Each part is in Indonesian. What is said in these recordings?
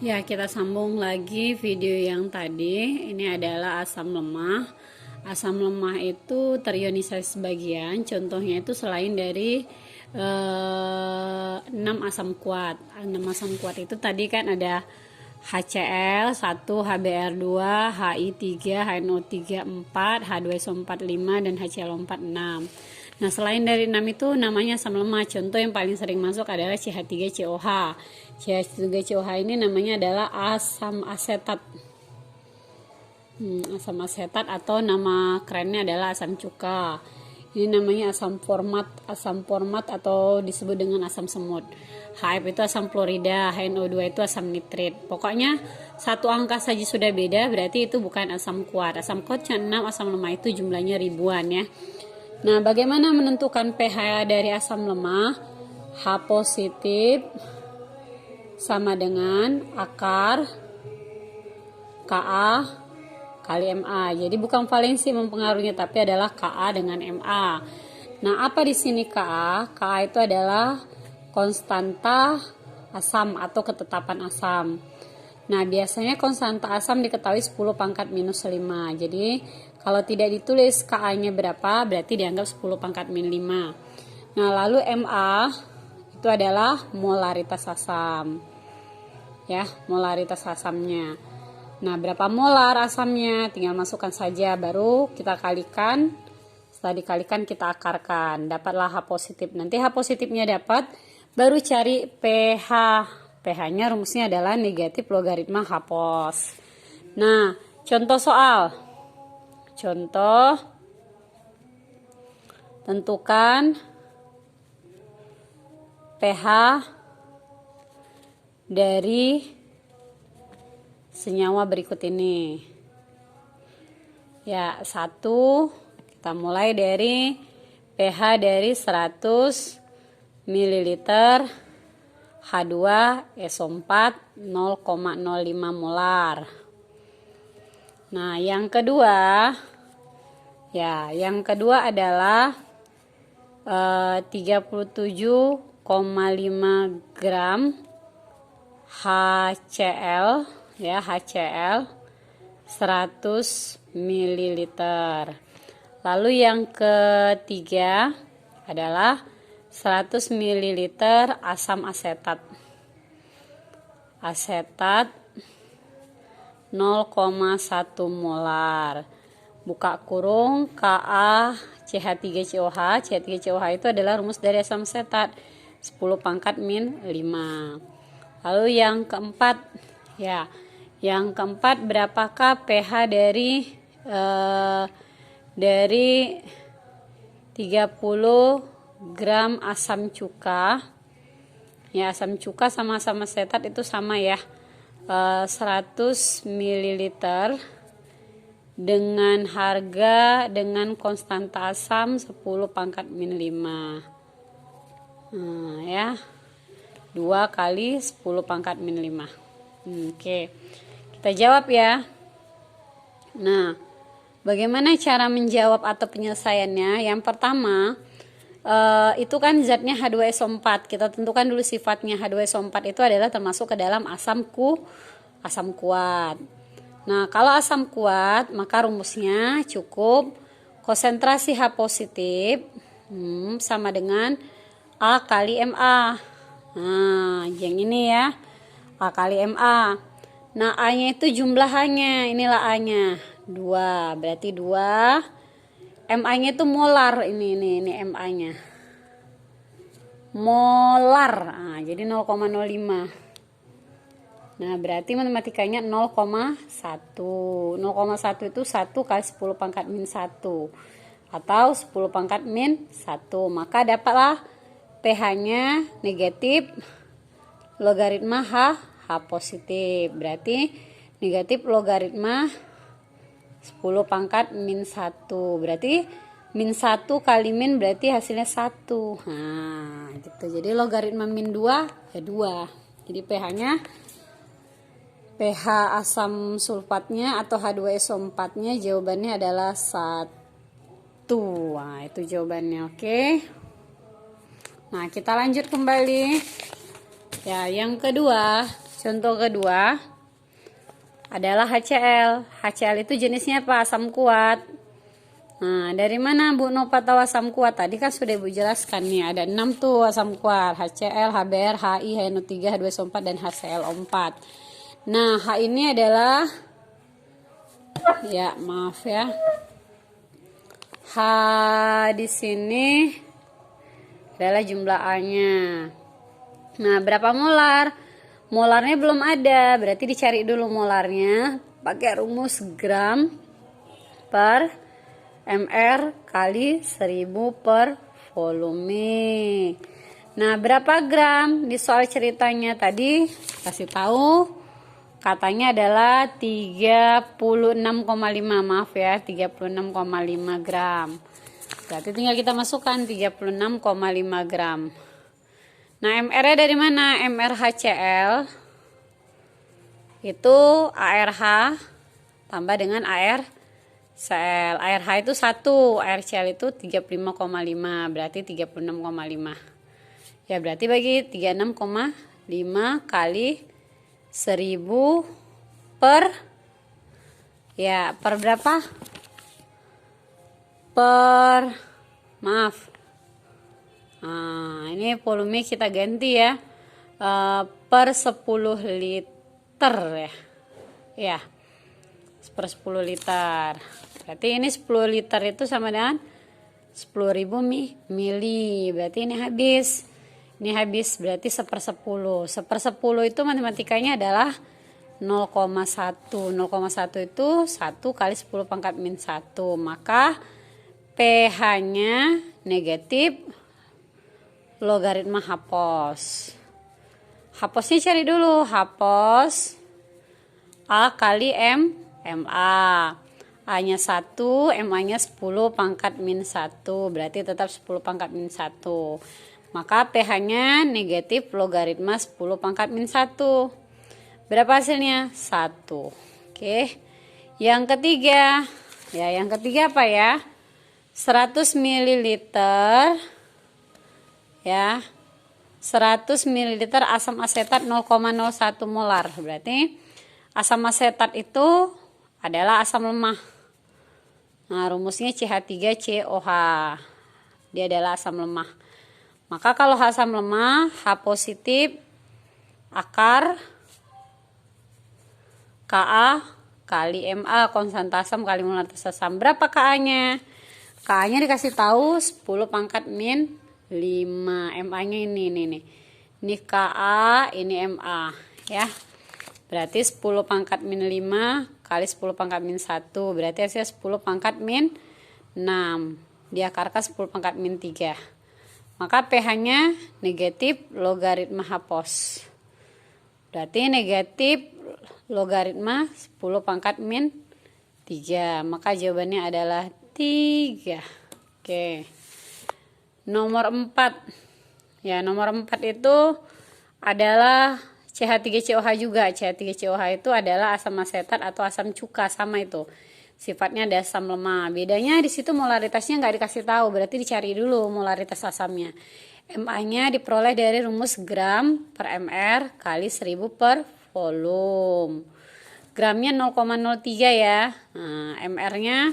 Ya, kita sambung lagi video yang tadi. Ini adalah asam lemah. Asam lemah itu terionisasi sebagian. Contohnya itu selain dari 6 asam kuat. 6 asam kuat itu tadi kan ada HCl 1, HBr2, HI3, HNO3 4, H2SO4 5, dan HCl4 6. Nah, selain dari 6 itu namanya asam lemah. Contoh yang paling sering masuk adalah CH3COH. CH3COH ini namanya adalah asam asetat. Asam asetat atau nama kerennya adalah asam cuka. Ini namanya asam format atau disebut dengan asam semut. HF itu asam klorida, HNO2 itu asam nitrit. Pokoknya satu angka saja sudah beda, berarti itu bukan asam kuat. Asam kuat cuma 6, asam lemah itu jumlahnya ribuan ya. Nah, bagaimana menentukan pH dari asam lemah? H positif sama dengan akar Ka kali Ma. Jadi bukan valensi mempengaruhinya, tapi adalah Ka dengan Ma. Nah, apa di sini Ka? Ka itu adalah konstanta asam atau ketetapan asam. Nah, biasanya konstanta asam diketahui 10 pangkat minus 5. Jadi, kalau tidak ditulis Ka-nya berapa, berarti dianggap 10 pangkat min 5. Nah, lalu Ma itu adalah molaritas asam. Ya, molaritas asamnya. Nah, berapa molar asamnya? Tinggal masukkan saja, baru kita kalikan. Setelah dikalikan, kita akarkan. Dapatlah H positif. Nanti H positifnya dapat, baru cari pH. pH-nya rumusnya adalah negatif logaritma H pos. Nah, contoh soal. Contoh, tentukan pH dari senyawa berikut ini. Ya, 1, kita mulai dari pH dari 100 ml H2SO4 0,05 molar. Nah, yang kedua adalah 37,5 gram HCl ya, HCl 100 ml. Lalu yang ketiga adalah 100 ml asam asetat. Asetat 0,1 molar. Buka kurung Ka CH3COH. CH3COH itu adalah rumus dari asam asetat 10 pangkat min 5. Lalu yang keempat, berapakah pH dari 30 gram asam cuka? Ya, asam cuka sama asam asetat itu sama ya. 100 ml dengan harga dengan konstanta asam 10 pangkat min 5. Nah, ya. 2 kali 10 pangkat min 5. Oke. Kita jawab ya. Nah, bagaimana cara menjawab atau penyelesaiannya? Yang pertama, itu kan zatnya H2SO4. Kita tentukan dulu sifatnya. H2SO4 itu adalah termasuk ke dalam asam kuat. Nah, kalau asam kuat, maka rumusnya cukup konsentrasi H positif sama dengan A kali Ma. Nah, yang ini ya, A kali Ma. Nah, A-nya itu jumlah H-nya, inilah A-nya 2, berarti 2. Ma-nya itu molar, ini Ma-nya molar. Nah, jadi 0,05. Nah, berarti matematikanya 0,1. 0,1 itu 1 kali 10 pangkat min 1 atau 10 pangkat min 1. Maka dapatlah pH-nya negatif logaritma H positif. Berarti negatif logaritma 10 pangkat min 1. Berarti min 1 kali min berarti hasilnya 1. Nah, gitu. Jadi logaritma min 2 ya 2. Jadi pH asam sulfatnya atau H2SO4-nya jawabannya adalah 1. Nah, itu jawabannya. Oke. Nah, kita lanjut kembali. Ya, yang kedua, Contoh kedua adalah HCl. HCl itu jenisnya apa? Asam kuat. Nah, dari mana Bu Nova tahu asam kuat? Tadi kan sudah Ibu jelaskan nih, ada 6 tuh asam kuat. HCl, HBr, HI, HNO3, H2SO4, dan HCl4. Nah, H ini adalah, ya maaf ya, H di sini adalah jumlah A-nya. Nah, berapa molar? Molarnya belum ada, berarti dicari dulu molarnya pakai rumus gram per mr kali 1000 per volume. Nah, berapa gram? Di soal ceritanya tadi kasih tahu katanya adalah 36,5, maaf ya, 36,5 gram. Berarti tinggal kita masukkan 36,5 gram. Nah, MR-nya dari mana? MR HCl itu ARH tambah dengan ARCl. ARH itu 1, ARCl itu 35,5, berarti 36,5. Ya, berarti bagi 36,5 kali 1000 per, ya, per berapa? Per, maaf. Nah, ini volume kita ganti ya, per 10 liter ya. Ya, per 10 liter. Berarti ini 10 liter itu sama dengan 10.000 mili. Berarti ini habis. Ini habis berarti 1/10. 1/10 itu matematikanya adalah 0,1. 0,1 itu 1 kali 10 pangkat min 1. Maka pH-nya negatif logaritma Hapos. Haposnya cari dulu. Hapos A kali MA. A-nya 1, MA-nya 10 pangkat min 1. Berarti tetap 10 pangkat min 1. Maka pH-nya negatif logaritma 10 pangkat min 1. Berapa hasilnya? 1. Oke. Yang ketiga. Ya, yang ketiga apa ya? 100 ml ya, 100 ml asam asetat 0,01 molar. Berarti asam asetat itu adalah asam lemah. Nah, rumusnya CH3COH. Dia adalah asam lemah. Maka kalau asam lemah, H positif akar Ka kali Ma, konstanta asam kali molaritas asam. Berapa Ka-nya? Ka-nya dikasih tahu 10 pangkat min 5. MA-nya ini nih. Ini Ka, ini Ma ya. Berarti 10 pangkat min 5 kali 10 pangkat min 1. Berarti hasilnya 10 pangkat min 6. Diakarkan 10 pangkat min 3. Maka pH-nya negatif logaritma Hapos. Berarti negatif logaritma 10 pangkat min 3. Maka jawabannya adalah 3. Oke. Nomor 4. Ya, nomor 4 itu adalah CH3COH juga. CH3COH itu adalah asam asetat atau asam cuka, sama itu. Sifatnya ada asam lemah. Bedanya di situ molaritasnya nggak dikasih tahu, berarti dicari dulu molaritas asamnya. Ma-nya diperoleh dari rumus gram per mr kali 1000 per volume. Gramnya 0,03 ya. Nah, mr-nya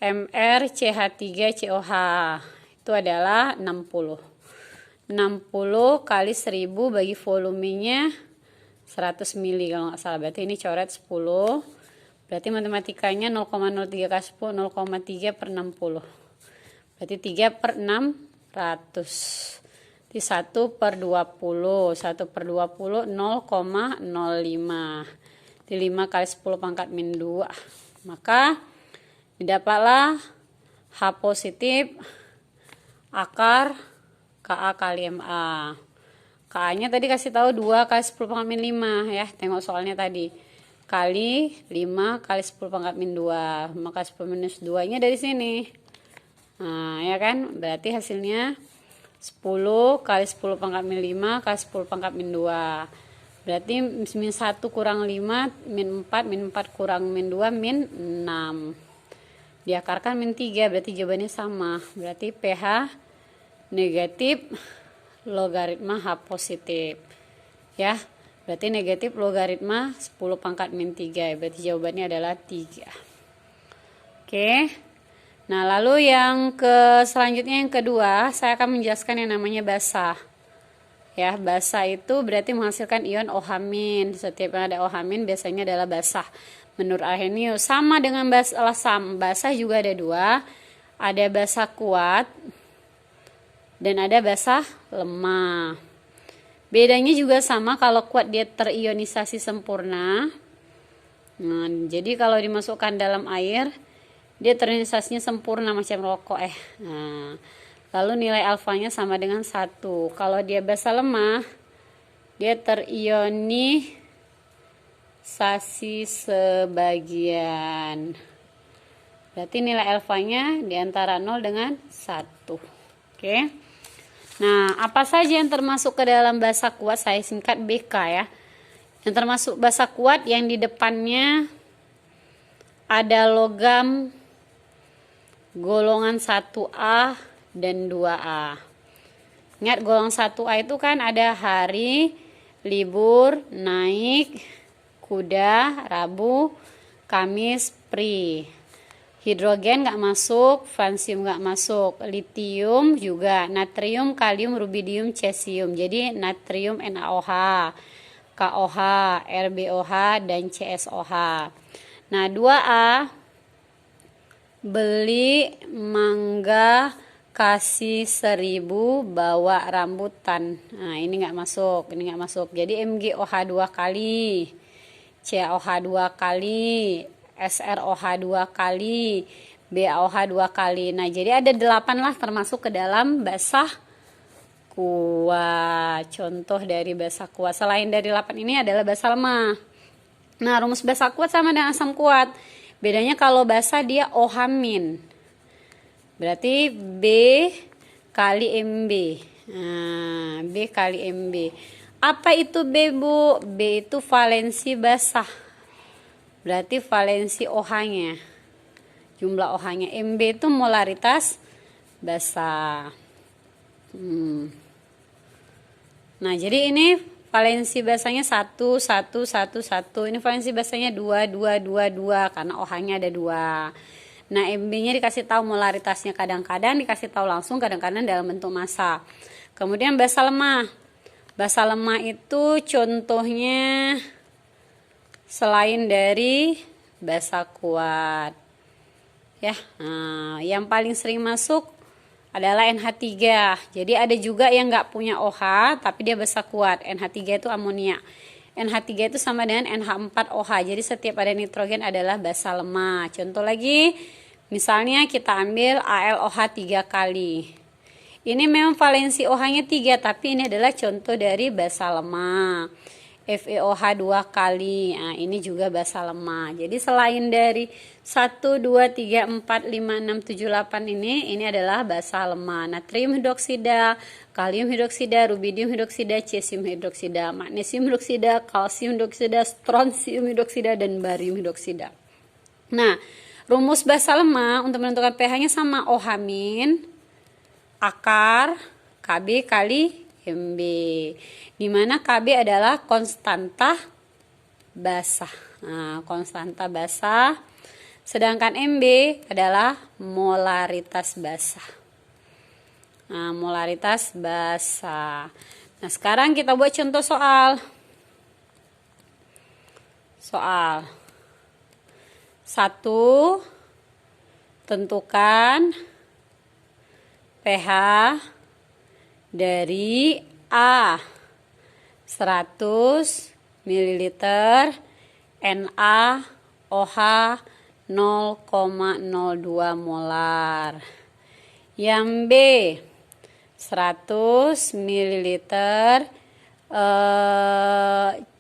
mr CH3COH itu adalah 60. 60 kali 1000 bagi volumenya 100 mili kalau nggak salah. Berarti ini coret 10. Berarti matematikanya 0,03 kali 10, 0,3 per 60. Berarti 3 per 600. Jadi 1 per 20. 1 per 20 0,05. Jadi 5 kali 10 pangkat min 2. Maka didapatlah H positif akar Ka kali Ma. Ka-nya tadi kasih tahu 2 kali 10 pangkat min 5 ya. Tengok soalnya tadi. Kali 5 kali 10 pangkat min 2. Maka 10 minus 2-nya dari sini. Nah, ya kan? Berarti hasilnya 10 kali 10 pangkat min 5 kali 10 pangkat min 2. Berarti min 1 kurang 5, min 4, min 4 kurang min 2, min 6. Diakarkan min 3, berarti jawabannya sama. Berarti pH negatif logaritma H positif. Ya. Berarti negatif logaritma 10 pangkat min 3. Berarti jawabannya adalah 3. Oke. Nah, lalu yang selanjutnya yang kedua, saya akan menjelaskan yang namanya basa. Ya, basa itu berarti menghasilkan ion OH-. Setiap yang ada OH- biasanya adalah basa. Menurut Arrhenius sama dengan lasam. Basa juga ada dua. Ada basa kuat dan ada basa lemah. Bedanya juga sama, kalau kuat dia terionisasi sempurna. Nah, jadi kalau dimasukkan dalam air, dia terionisasinya sempurna macam rokok. Nah, lalu nilai alfanya sama dengan 1. Kalau dia basa lemah, dia terionisasi sebagian. Berarti nilai alfanya di antara 0 dengan 1. Oke. Nah, apa saja yang termasuk ke dalam basa kuat? Saya singkat BK ya. Yang termasuk basa kuat yang di depannya ada logam golongan 1A dan 2A. Ingat, golongan 1A itu kan ada hari, libur, naik, kuda, Rabu, Kamis, Pri. Hidrogen nggak masuk, fransium nggak masuk, litium juga, natrium, kalium, rubidium, cesium. Jadi natrium NaOH, KOH, RbOH, dan CSOH. Nah, 2A, beli mangga, kasih 1000, bawa rambutan. Nah, ini nggak masuk, ini nggak masuk. Jadi MgOH 2 kali, CaOH 2 kali, SrOH 2 kali, BaOH 2 kali. Nah, jadi ada 8 lah termasuk ke dalam basa kuat. Contoh dari basa kuat selain dari 8 ini adalah basa lemah. Nah, rumus basa kuat sama dengan asam kuat. Bedanya kalau basa dia OH-. Berarti B kali Mb. Nah, B kali Mb. Apa itu B, Bu? B itu valensi basa. Berarti valensi OH-nya. Jumlah OH-nya. Mb itu molaritas basa. Nah, jadi ini valensi basanya 1, 1, 1, 1. Ini valensi basanya 2, 2, 2, 2. Karena OH-nya ada 2. Nah, Mb-nya dikasih tahu molaritasnya, kadang-kadang dikasih tahu langsung, kadang-kadang dalam bentuk massa. Kemudian basa lemah. Basa lemah itu contohnya selain dari basa kuat. Ya, nah, yang paling sering masuk adalah NH3. Jadi ada juga yang nggak punya OH tapi dia basa kuat. NH3 itu amonia. NH3 itu sama dengan NH4OH. Jadi setiap ada nitrogen adalah basa lemah. Contoh lagi, misalnya kita ambil AlOH 3 kali. Ini memang valensi OH-nya 3, tapi ini adalah contoh dari basa lemah. FeOH 2 kali. Nah, ini juga basa lemah. Jadi selain dari 1, 2, 3, 4, 5, 6, 7, 8 ini adalah basa lemah. Natrium hidroksida, kalium hidroksida, rubidium hidroksida, cesium hidroksida, magnesium hidroksida, kalsium hidroksida, strontium hidroksida, dan barium hidroksida. Nah, rumus basa lemah untuk menentukan pH-nya sama OH- akar Kb kali Mb, di mana Kb adalah konstanta basa. Nah, konstanta basa, sedangkan Mb adalah molaritas basa. Nah, molaritas basa. Nah, sekarang kita buat contoh soal. Soal 1, tentukan pH dari A 100 ml NaOH 0,02 molar. Yang B 100 ml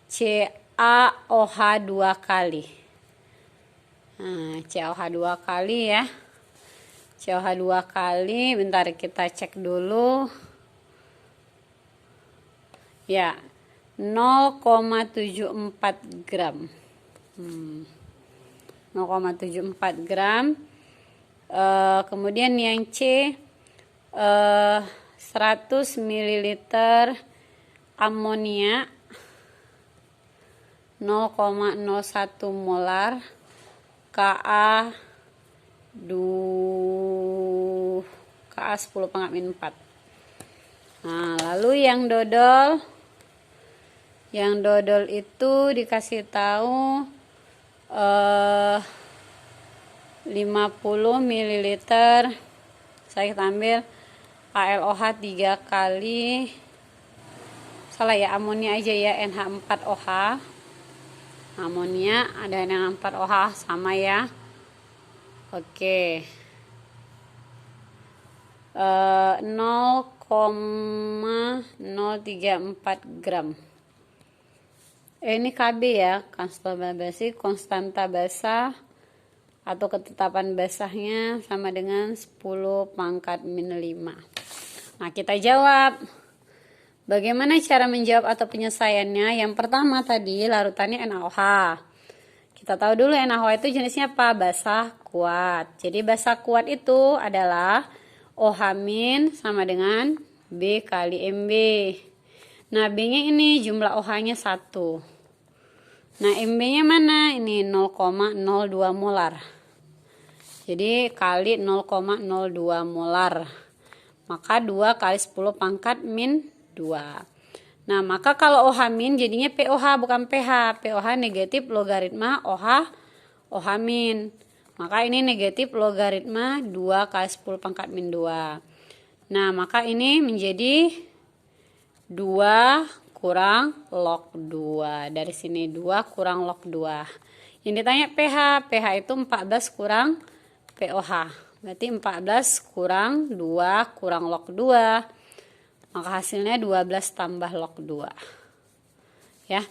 CaOH 2 kali. Nah, CaOH 2 kali ya. CaOH 2 kali, bentar kita cek dulu. Ya, 0,74 gram. 0,74 gram. Kemudian yang C 100 ml amonia 0,01 molar Ka 10 pangkat min 4. Nah, lalu yang dodol itu dikasih tahu 50 ml. Saya ambil ALOH 3 kali. Salah ya, amonia aja ya, NH4OH. Amonia ada NH4OH sama ya. Oke. 0,034 gram. Ini KB ya, konstanta basah atau ketetapan basahnya sama dengan 10 pangkat min 5. Nah, kita jawab. Bagaimana cara menjawab atau penyelesaiannya? Yang pertama tadi larutannya NaOH. Kita tahu dulu NaOH itu jenisnya apa? Basah kuat. Jadi basah kuat itu adalah OH- sama dengan B kali MB. Nah, B-nya ini jumlah OH-nya 1. Nah, MB-nya mana? Ini 0,02 molar. Jadi kali 0,02 molar. Maka 2 kali 10 pangkat min 2. Nah, maka kalau OH- jadinya POH bukan pH. POH negatif logaritma OH-. Maka ini negatif logaritma 2 kali 10 pangkat min 2. Nah, maka ini menjadi 2 kurang log 2. Dari sini 2 kurang log 2. Yang ditanya pH. pH itu 14 kurang POH. Berarti 14 kurang 2 kurang log 2. Maka hasilnya 12 tambah log 2. Ya.